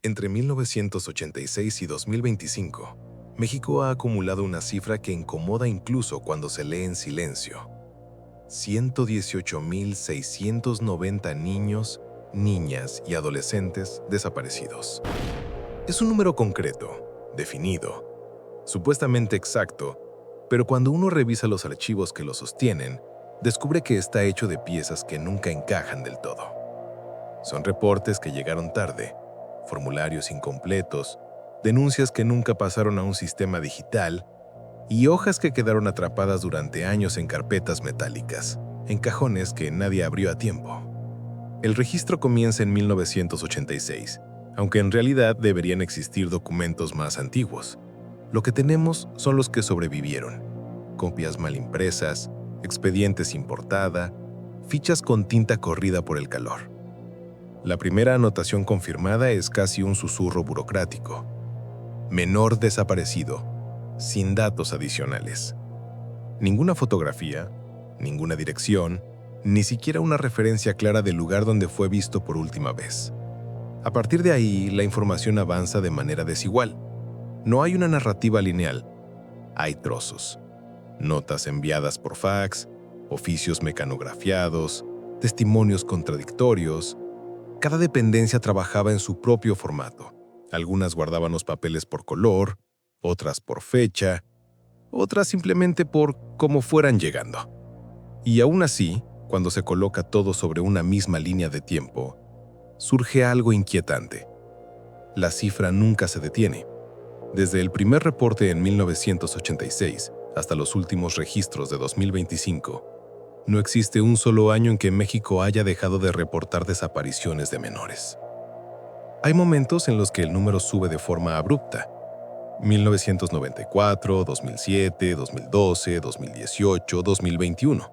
Entre 1986 y 2025, México ha acumulado una cifra que incomoda incluso cuando se lee en silencio. 118.690 niños, niñas y adolescentes desaparecidos. Es un número concreto, definido, supuestamente exacto, pero cuando uno revisa los archivos que lo sostienen, descubre que está hecho de piezas que nunca encajan del todo. Son reportes que llegaron tarde, formularios incompletos, denuncias que nunca pasaron a un sistema digital y hojas que quedaron atrapadas durante años en carpetas metálicas, en cajones que nadie abrió a tiempo. El registro comienza en 1986, aunque en realidad deberían existir documentos más antiguos. Lo que tenemos son los que sobrevivieron: copias mal impresas, expedientes sin portada, fichas con tinta corrida por el calor. La primera anotación confirmada es casi un susurro burocrático: menor desaparecido, sin datos adicionales. Ninguna fotografía, ninguna dirección, ni siquiera una referencia clara del lugar donde fue visto por última vez. A partir de ahí, la información avanza de manera desigual. No hay una narrativa lineal. Hay trozos. Notas enviadas por fax, oficios mecanografiados, testimonios contradictorios. Cada dependencia trabajaba en su propio formato. Algunas guardaban los papeles por color, otras por fecha, otras simplemente por cómo fueran llegando. Y aún así, cuando se coloca todo sobre una misma línea de tiempo, surge algo inquietante. La cifra nunca se detiene. Desde el primer reporte en 1986 hasta los últimos registros de 2025, no existe un solo año en que México haya dejado de reportar desapariciones de menores. Hay momentos en los que el número sube de forma abrupta: 1994, 2007, 2012, 2018, 2021,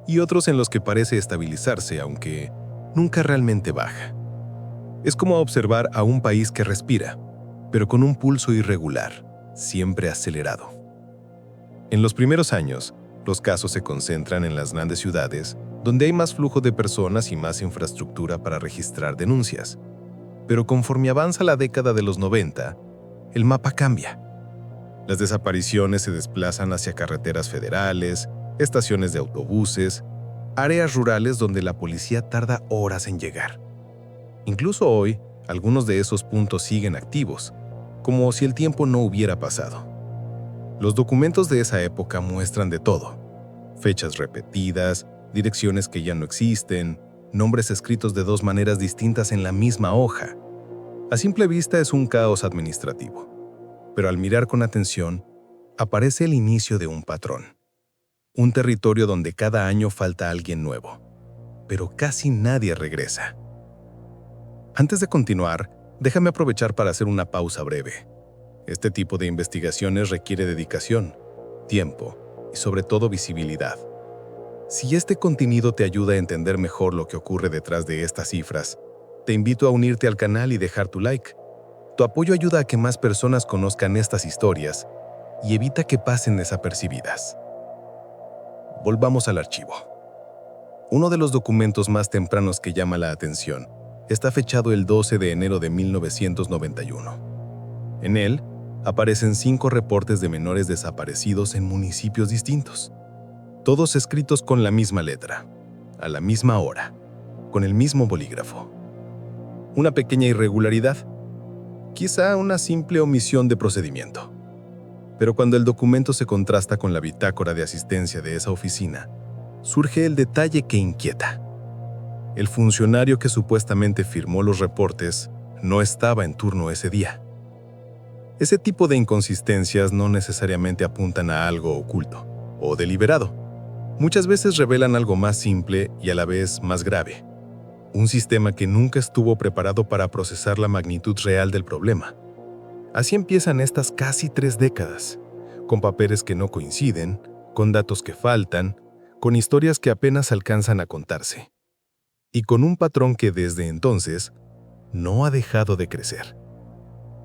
y otros en los que parece estabilizarse, aunque nunca realmente baja. Es como observar a un país que respira, pero con un pulso irregular, siempre acelerado. En los primeros años, los casos se concentran en las grandes ciudades, donde hay más flujo de personas y más infraestructura para registrar denuncias. Pero conforme avanza la década de los 90, el mapa cambia. Las desapariciones se desplazan hacia carreteras federales, estaciones de autobuses, áreas rurales donde la policía tarda horas en llegar. Incluso hoy, algunos de esos puntos siguen activos, como si el tiempo no hubiera pasado. Los documentos de esa época muestran de todo: fechas repetidas, direcciones que ya no existen, nombres escritos de dos maneras distintas en la misma hoja. A simple vista es un caos administrativo, pero al mirar con atención, aparece el inicio de un patrón. Un territorio donde cada año falta alguien nuevo, pero casi nadie regresa. Antes de continuar, déjame aprovechar para hacer una pausa breve. Este tipo de investigaciones requiere dedicación, tiempo y sobre todo visibilidad. Si este contenido te ayuda a entender mejor lo que ocurre detrás de estas cifras, te invito a unirte al canal y dejar tu like. Tu apoyo ayuda a que más personas conozcan estas historias y evita que pasen desapercibidas. Volvamos al archivo. Uno de los documentos más tempranos que llama la atención está fechado el 12 de enero de 1991. En él aparecen 5 reportes de menores desaparecidos en municipios distintos, todos escritos con la misma letra, a la misma hora, con el mismo bolígrafo. Una pequeña irregularidad, quizá una simple omisión de procedimiento. Pero cuando el documento se contrasta con la bitácora de asistencia de esa oficina, surge el detalle que inquieta. El funcionario que supuestamente firmó los reportes no estaba en turno ese día. Ese tipo de inconsistencias no necesariamente apuntan a algo oculto o deliberado. Muchas veces revelan algo más simple y a la vez más grave: un sistema que nunca estuvo preparado para procesar la magnitud real del problema. Así empiezan estas casi 3 décadas, con papeles que no coinciden, con datos que faltan, con historias que apenas alcanzan a contarse, y con un patrón que desde entonces no ha dejado de crecer.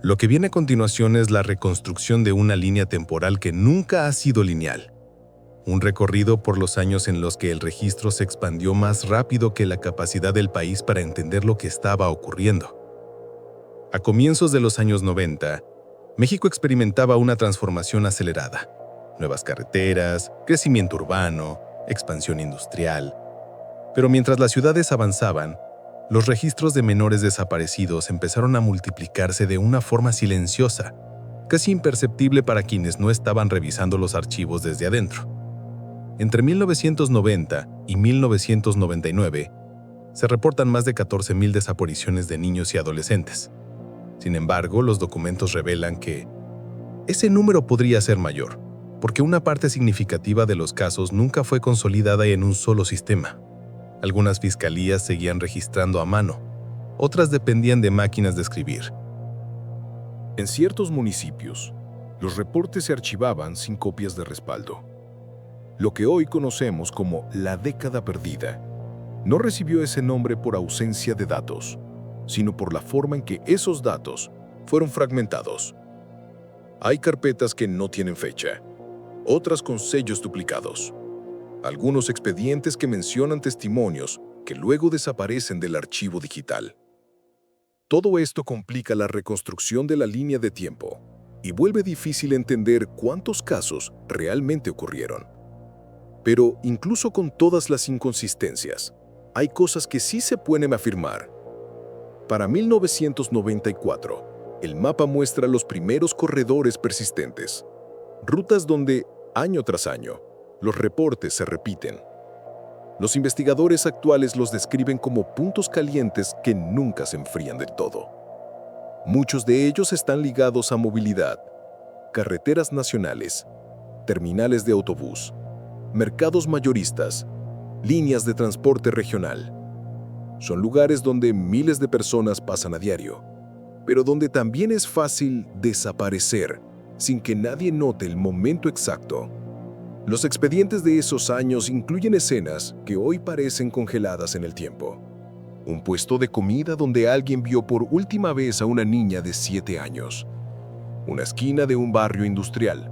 Lo que viene a continuación es la reconstrucción de una línea temporal que nunca ha sido lineal. Un recorrido por los años en los que el registro se expandió más rápido que la capacidad del país para entender lo que estaba ocurriendo. A comienzos de los años 90, México experimentaba una transformación acelerada. Nuevas carreteras, crecimiento urbano, expansión industrial. Pero mientras las ciudades avanzaban, los registros de menores desaparecidos empezaron a multiplicarse de una forma silenciosa, casi imperceptible para quienes no estaban revisando los archivos desde adentro. Entre 1990 y 1999, se reportan más de 14,000 desapariciones de niños y adolescentes. Sin embargo, los documentos revelan que ese número podría ser mayor, porque una parte significativa de los casos nunca fue consolidada en un solo sistema. Algunas fiscalías seguían registrando a mano, otras dependían de máquinas de escribir. En ciertos municipios, los reportes se archivaban sin copias de respaldo. Lo que hoy conocemos como la década perdida no recibió ese nombre por ausencia de datos, sino por la forma en que esos datos fueron fragmentados. Hay carpetas que no tienen fecha, otras con sellos duplicados, algunos expedientes que mencionan testimonios que luego desaparecen del archivo digital. Todo esto complica la reconstrucción de la línea de tiempo y vuelve difícil entender cuántos casos realmente ocurrieron. Pero incluso con todas las inconsistencias, hay cosas que sí se pueden afirmar. Para 1994, el mapa muestra los primeros corredores persistentes, rutas donde, año tras año, los reportes se repiten. Los investigadores actuales los describen como puntos calientes que nunca se enfrían del todo. Muchos de ellos están ligados a movilidad, carreteras nacionales, terminales de autobús, mercados mayoristas, líneas de transporte regional. Son lugares donde miles de personas pasan a diario, pero donde también es fácil desaparecer sin que nadie note el momento exacto. Los expedientes de esos años incluyen escenas que hoy parecen congeladas en el tiempo. Un puesto de comida donde alguien vio por última vez a una niña de 7 años. Una esquina de un barrio industrial,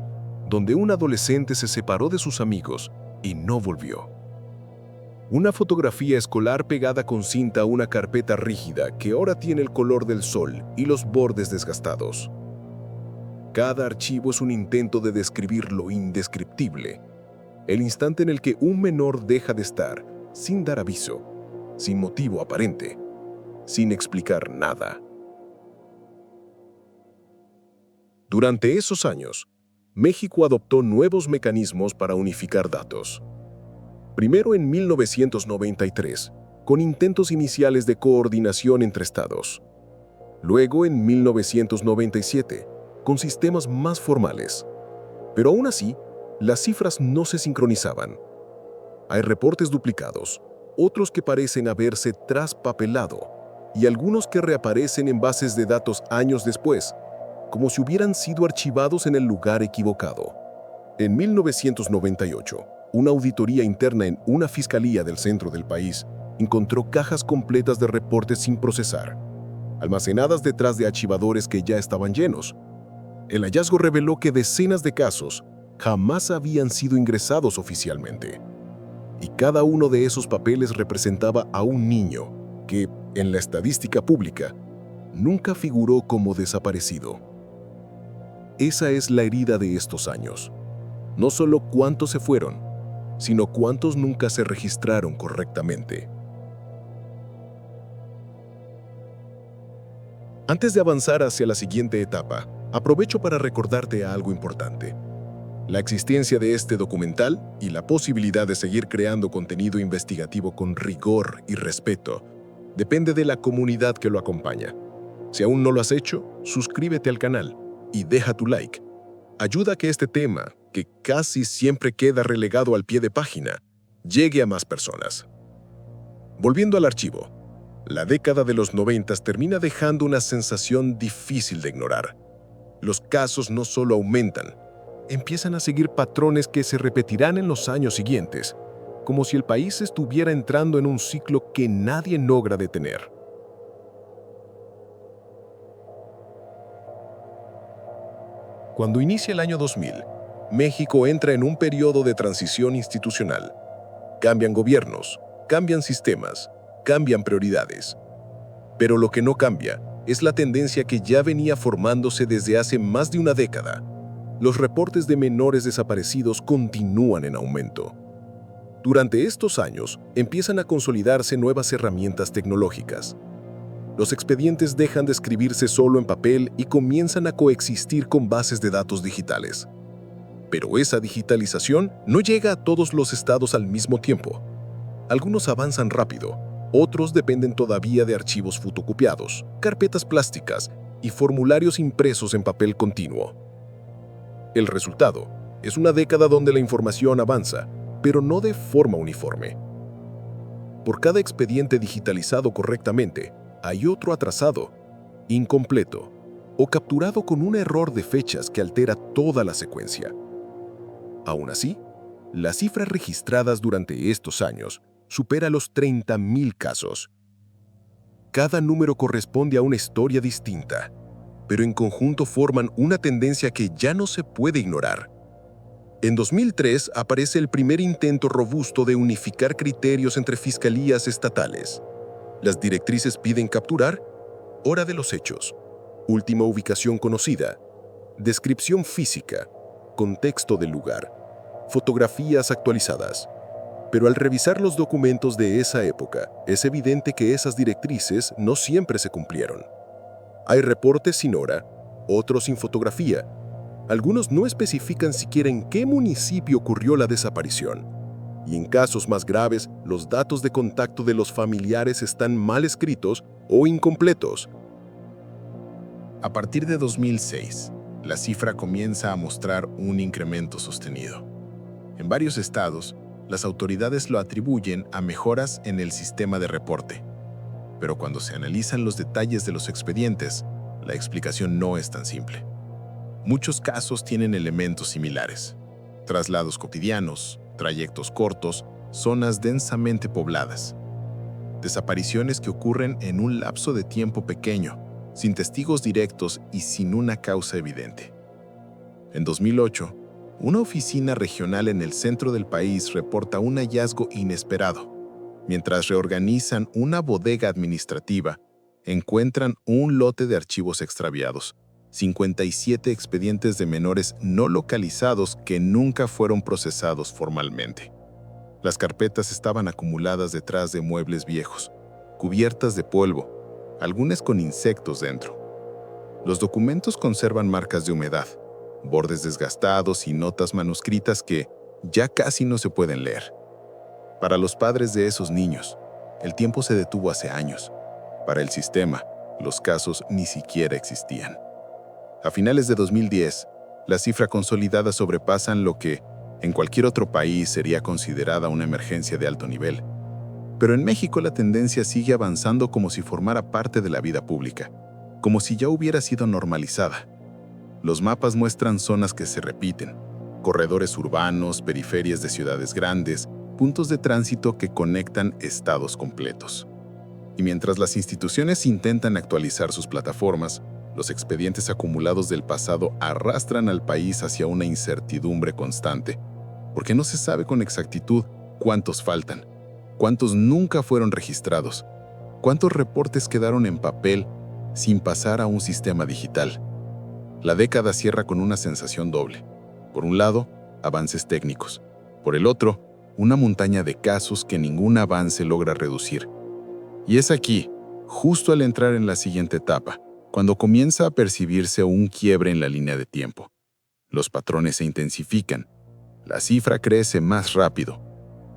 donde un adolescente se separó de sus amigos y no volvió. Una fotografía escolar pegada con cinta a una carpeta rígida que ahora tiene el color del sol y los bordes desgastados. Cada archivo es un intento de describir lo indescriptible, el instante en el que un menor deja de estar, sin dar aviso, sin motivo aparente, sin explicar nada. Durante esos años, México adoptó nuevos mecanismos para unificar datos. Primero en 1993, con intentos iniciales de coordinación entre estados. Luego en 1997, con sistemas más formales. Pero aún así, las cifras no se sincronizaban. Hay reportes duplicados, otros que parecen haberse traspapelado y algunos que reaparecen en bases de datos años después, como si hubieran sido archivados en el lugar equivocado. En 1998, una auditoría interna en una fiscalía del centro del país encontró cajas completas de reportes sin procesar, almacenadas detrás de archivadores que ya estaban llenos. El hallazgo reveló que decenas de casos jamás habían sido ingresados oficialmente. Y cada uno de esos papeles representaba a un niño que, en la estadística pública, nunca figuró como desaparecido. Esa es la herida de estos años. No solo cuántos se fueron, sino cuántos nunca se registraron correctamente. Antes de avanzar hacia la siguiente etapa, aprovecho para recordarte algo importante. La existencia de este documental y la posibilidad de seguir creando contenido investigativo con rigor y respeto depende de la comunidad que lo acompaña. Si aún no lo has hecho, suscríbete al canal y deja tu like. Ayuda a que este tema, que casi siempre queda relegado al pie de página, llegue a más personas. Volviendo al archivo, la década de los 90 termina dejando una sensación difícil de ignorar. Los casos no solo aumentan, empiezan a seguir patrones que se repetirán en los años siguientes, como si el país estuviera entrando en un ciclo que nadie logra detener. Cuando inicia el año 2000, México entra en un periodo de transición institucional. Cambian gobiernos, cambian sistemas, cambian prioridades. Pero lo que no cambia es la tendencia que ya venía formándose desde hace más de una década. Los reportes de menores desaparecidos continúan en aumento. Durante estos años, empiezan a consolidarse nuevas herramientas tecnológicas. Los expedientes dejan de escribirse solo en papel y comienzan a coexistir con bases de datos digitales. Pero esa digitalización no llega a todos los estados al mismo tiempo. Algunos avanzan rápido, otros dependen todavía de archivos fotocopiados, carpetas plásticas y formularios impresos en papel continuo. El resultado es una década donde la información avanza, pero no de forma uniforme. Por cada expediente digitalizado correctamente, hay otro atrasado, incompleto o capturado con un error de fechas que altera toda la secuencia. Aún así, las cifras registradas durante estos años supera los 30.000 casos. Cada número corresponde a una historia distinta, pero en conjunto forman una tendencia que ya no se puede ignorar. En 2003 aparece el primer intento robusto de unificar criterios entre fiscalías estatales. Las directrices piden capturar hora de los hechos, última ubicación conocida, descripción física, contexto del lugar, fotografías actualizadas. Pero al revisar los documentos de esa época, es evidente que esas directrices no siempre se cumplieron. Hay reportes sin hora, otros sin fotografía. Algunos no especifican siquiera en qué municipio ocurrió la desaparición. Y en casos más graves, los datos de contacto de los familiares están mal escritos o incompletos. A partir de 2006, la cifra comienza a mostrar un incremento sostenido. En varios estados, las autoridades lo atribuyen a mejoras en el sistema de reporte. Pero cuando se analizan los detalles de los expedientes, la explicación no es tan simple. Muchos casos tienen elementos similares: traslados cotidianos, trayectos cortos, zonas densamente pobladas. Desapariciones que ocurren en un lapso de tiempo pequeño, sin testigos directos y sin una causa evidente. En 2008, una oficina regional en el centro del país reporta un hallazgo inesperado. Mientras reorganizan una bodega administrativa, encuentran un lote de archivos extraviados, 57 expedientes de menores no localizados que nunca fueron procesados formalmente. Las carpetas estaban acumuladas detrás de muebles viejos, cubiertas de polvo, algunas con insectos dentro. Los documentos conservan marcas de humedad, bordes desgastados y notas manuscritas que ya casi no se pueden leer. Para los padres de esos niños, el tiempo se detuvo hace años. Para el sistema, los casos ni siquiera existían. A finales de 2010, la cifra consolidada sobrepasan lo que, en cualquier otro país, sería considerada una emergencia de alto nivel. Pero en México la tendencia sigue avanzando como si formara parte de la vida pública, como si ya hubiera sido normalizada. Los mapas muestran zonas que se repiten, corredores urbanos, periferias de ciudades grandes, puntos de tránsito que conectan estados completos. Y mientras las instituciones intentan actualizar sus plataformas, los expedientes acumulados del pasado arrastran al país hacia una incertidumbre constante, porque no se sabe con exactitud cuántos faltan, cuántos nunca fueron registrados, cuántos reportes quedaron en papel sin pasar a un sistema digital. La década cierra con una sensación doble. Por un lado, avances técnicos. Por el otro, una montaña de casos que ningún avance logra reducir. Y es aquí, justo al entrar en la siguiente etapa, cuando comienza a percibirse un quiebre en la línea de tiempo. Los patrones se intensifican. La cifra crece más rápido.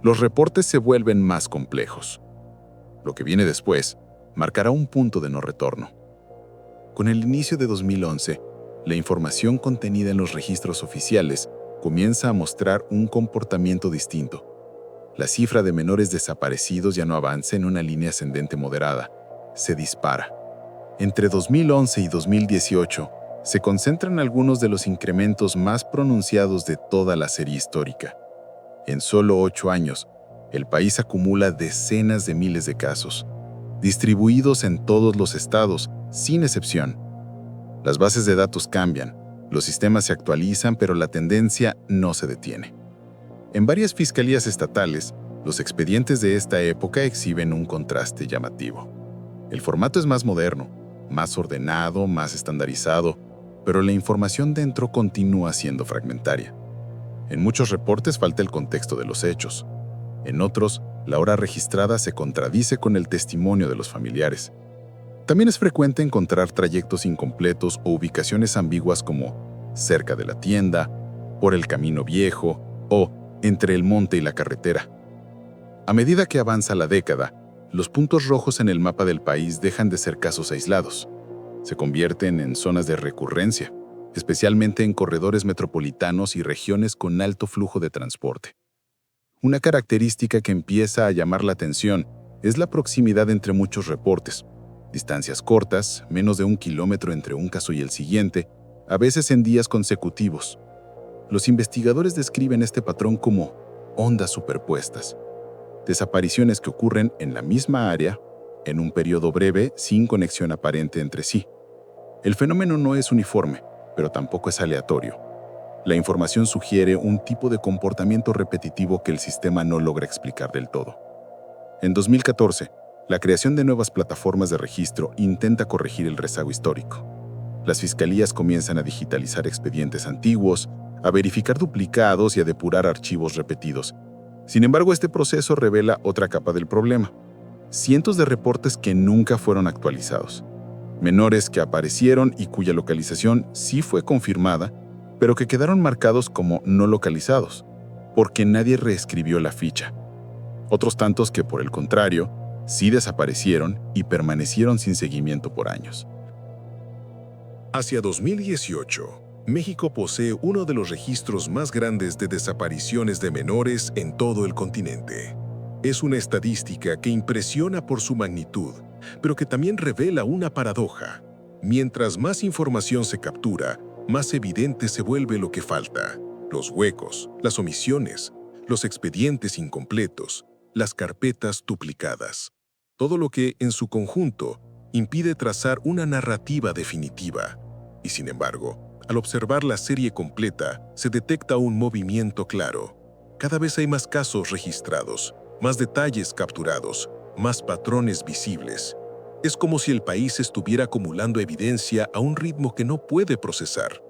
Los reportes se vuelven más complejos. Lo que viene después marcará un punto de no retorno. Con el inicio de 2011, la información contenida en los registros oficiales comienza a mostrar un comportamiento distinto. La cifra de menores desaparecidos ya no avanza en una línea ascendente moderada, se dispara. Entre 2011 y 2018, se concentran algunos de los incrementos más pronunciados de toda la serie histórica. En solo 8 años, el país acumula decenas de miles de casos, distribuidos en todos los estados, sin excepción. Las bases de datos cambian, los sistemas se actualizan, pero la tendencia no se detiene. En varias fiscalías estatales, los expedientes de esta época exhiben un contraste llamativo. El formato es más moderno, más ordenado, más estandarizado, pero la información dentro continúa siendo fragmentaria. En muchos reportes falta el contexto de los hechos. En otros, la hora registrada se contradice con el testimonio de los familiares. También es frecuente encontrar trayectos incompletos o ubicaciones ambiguas como cerca de la tienda, por el camino viejo o entre el monte y la carretera. A medida que avanza la década, los puntos rojos en el mapa del país dejan de ser casos aislados. Se convierten en zonas de recurrencia, especialmente en corredores metropolitanos y regiones con alto flujo de transporte. Una característica que empieza a llamar la atención es la proximidad entre muchos reportes. Distancias cortas, menos de 1 kilómetro entre un caso y el siguiente, a veces en días consecutivos. Los investigadores describen este patrón como ondas superpuestas, desapariciones que ocurren en la misma área, en un periodo breve sin conexión aparente entre sí. El fenómeno no es uniforme, pero tampoco es aleatorio. La información sugiere un tipo de comportamiento repetitivo que el sistema no logra explicar del todo. En 2014, la creación de nuevas plataformas de registro intenta corregir el rezago histórico. Las fiscalías comienzan a digitalizar expedientes antiguos, a verificar duplicados y a depurar archivos repetidos. Sin embargo, este proceso revela otra capa del problema. Cientos de reportes que nunca fueron actualizados. Menores que aparecieron y cuya localización sí fue confirmada, pero que quedaron marcados como no localizados, porque nadie reescribió la ficha. Otros tantos que, por el contrario, sí desaparecieron y permanecieron sin seguimiento por años. Hacia 2018, México posee uno de los registros más grandes de desapariciones de menores en todo el continente. Es una estadística que impresiona por su magnitud, pero que también revela una paradoja. Mientras más información se captura, más evidente se vuelve lo que falta. Los huecos, las omisiones, los expedientes incompletos, las carpetas duplicadas. Todo lo que, en su conjunto, impide trazar una narrativa definitiva. Y sin embargo, al observar la serie completa, se detecta un movimiento claro. Cada vez hay más casos registrados, más detalles capturados, más patrones visibles. Es como si el país estuviera acumulando evidencia a un ritmo que no puede procesar.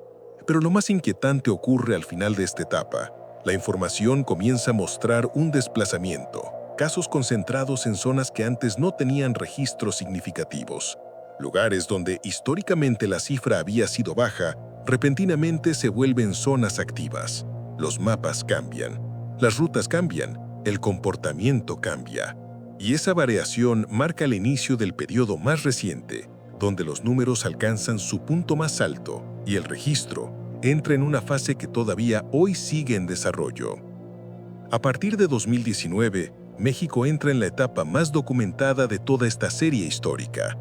Pero lo más inquietante ocurre al final de esta etapa. La información comienza a mostrar un desplazamiento, casos concentrados en zonas que antes no tenían registros significativos. Lugares donde históricamente la cifra había sido baja, repentinamente se vuelven zonas activas. Los mapas cambian, las rutas cambian, el comportamiento cambia. Y esa variación marca el inicio del periodo más reciente, donde los números alcanzan su punto más alto y el registro entra en una fase que todavía hoy sigue en desarrollo. A partir de 2019, México entra en la etapa más documentada de toda esta serie histórica.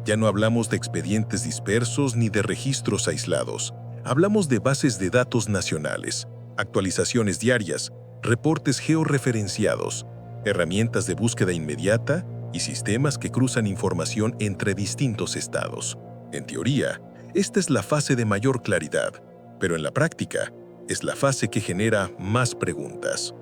Ya no hablamos de expedientes dispersos ni de registros aislados. Hablamos de bases de datos nacionales, actualizaciones diarias, reportes georreferenciados, herramientas de búsqueda inmediata y sistemas que cruzan información entre distintos estados. En teoría, esta es la fase de mayor claridad, pero en la práctica, es la fase que genera más preguntas.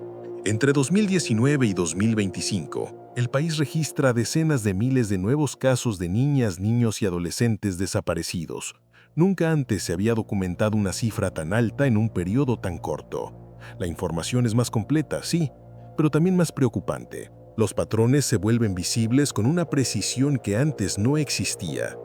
Entre 2019 y 2025, el país registra decenas de miles de nuevos casos de niñas, niños y adolescentes desaparecidos. Nunca antes se había documentado una cifra tan alta en un periodo tan corto. La información es más completa, sí, pero también más preocupante. Los patrones se vuelven visibles con una precisión que antes no existía.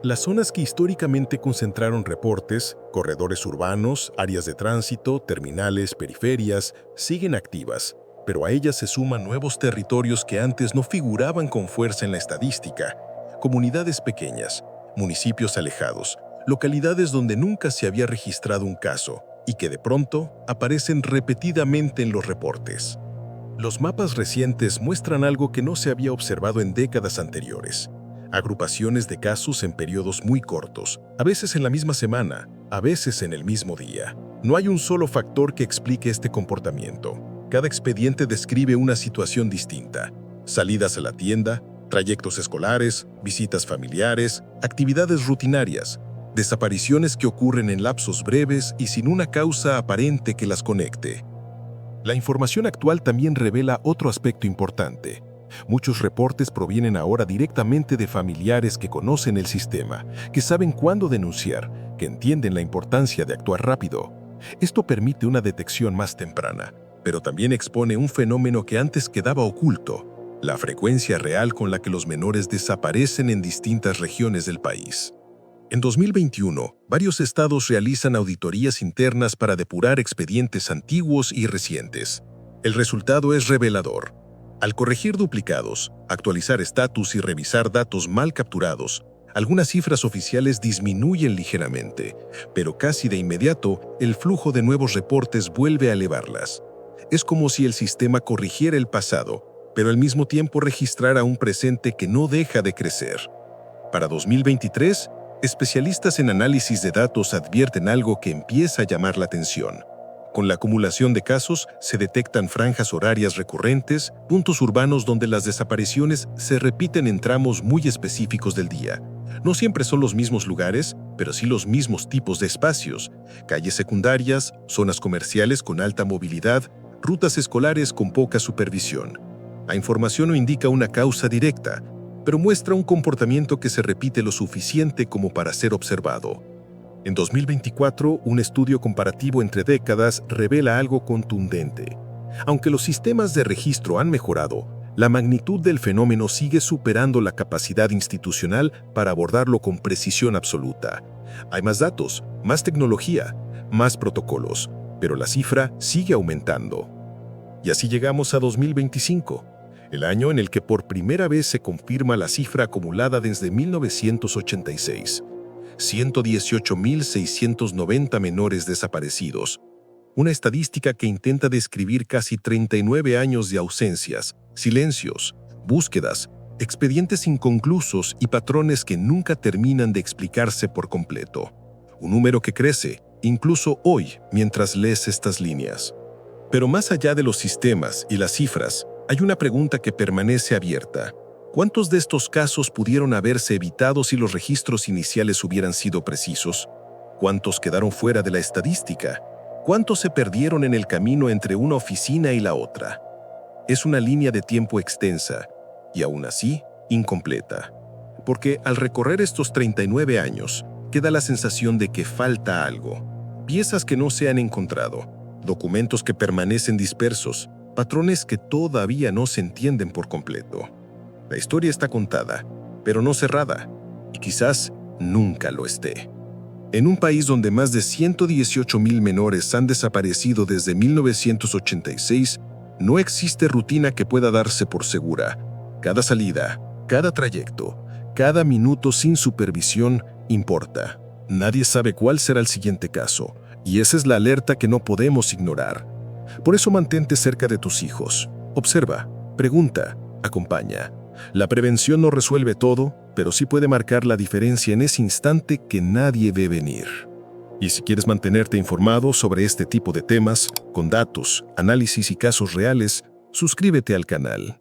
Las zonas que históricamente concentraron reportes, corredores urbanos, áreas de tránsito, terminales, periferias, siguen activas, pero a ellas se suman nuevos territorios que antes no figuraban con fuerza en la estadística. Comunidades pequeñas, municipios alejados, localidades donde nunca se había registrado un caso y que de pronto aparecen repetidamente en los reportes. Los mapas recientes muestran algo que no se había observado en décadas anteriores. Agrupaciones de casos en periodos muy cortos, a veces en la misma semana, a veces en el mismo día. No hay un solo factor que explique este comportamiento. Cada expediente describe una situación distinta. Salidas a la tienda, trayectos escolares, visitas familiares, actividades rutinarias, desapariciones que ocurren en lapsos breves y sin una causa aparente que las conecte. La información actual también revela otro aspecto importante. Muchos reportes provienen ahora directamente de familiares que conocen el sistema, que saben cuándo denunciar, que entienden la importancia de actuar rápido. Esto permite una detección más temprana, pero también expone un fenómeno que antes quedaba oculto: la frecuencia real con la que los menores desaparecen en distintas regiones del país. En 2021, varios estados realizan auditorías internas para depurar expedientes antiguos y recientes. El resultado es revelador. Al corregir duplicados, actualizar estatus y revisar datos mal capturados, algunas cifras oficiales disminuyen ligeramente, pero casi de inmediato el flujo de nuevos reportes vuelve a elevarlas. Es como si el sistema corrigiera el pasado, pero al mismo tiempo registrara un presente que no deja de crecer. Para 2023, especialistas en análisis de datos advierten algo que empieza a llamar la atención. Con la acumulación de casos, se detectan franjas horarias recurrentes, puntos urbanos donde las desapariciones se repiten en tramos muy específicos del día. No siempre son los mismos lugares, pero sí los mismos tipos de espacios: calles secundarias, zonas comerciales con alta movilidad, rutas escolares con poca supervisión. La información no indica una causa directa, pero muestra un comportamiento que se repite lo suficiente como para ser observado. En 2024, un estudio comparativo entre décadas revela algo contundente. Aunque los sistemas de registro han mejorado, la magnitud del fenómeno sigue superando la capacidad institucional para abordarlo con precisión absoluta. Hay más datos, más tecnología, más protocolos, pero la cifra sigue aumentando. Y así llegamos a 2025, el año en el que por primera vez se confirma la cifra acumulada desde 1986. 118.690 menores desaparecidos. Una estadística que intenta describir casi 39 años de ausencias, silencios, búsquedas, expedientes inconclusos y patrones que nunca terminan de explicarse por completo. Un número que crece, incluso hoy, mientras lees estas líneas. Pero más allá de los sistemas y las cifras, hay una pregunta que permanece abierta. ¿Cuántos de estos casos pudieron haberse evitado si los registros iniciales hubieran sido precisos? ¿Cuántos quedaron fuera de la estadística? ¿Cuántos se perdieron en el camino entre una oficina y la otra? Es una línea de tiempo extensa y aún así incompleta. Porque al recorrer estos 39 años, queda la sensación de que falta algo. Piezas que no se han encontrado, documentos que permanecen dispersos, patrones que todavía no se entienden por completo. La historia está contada, pero no cerrada, y quizás nunca lo esté. En un país donde más de 118.000 menores han desaparecido desde 1986, no existe rutina que pueda darse por segura. Cada salida, cada trayecto, cada minuto sin supervisión importa. Nadie sabe cuál será el siguiente caso, y esa es la alerta que no podemos ignorar. Por eso mantente cerca de tus hijos. Observa, pregunta, acompaña. La prevención no resuelve todo, pero sí puede marcar la diferencia en ese instante que nadie ve venir. Y si quieres mantenerte informado sobre este tipo de temas, con datos, análisis y casos reales, suscríbete al canal.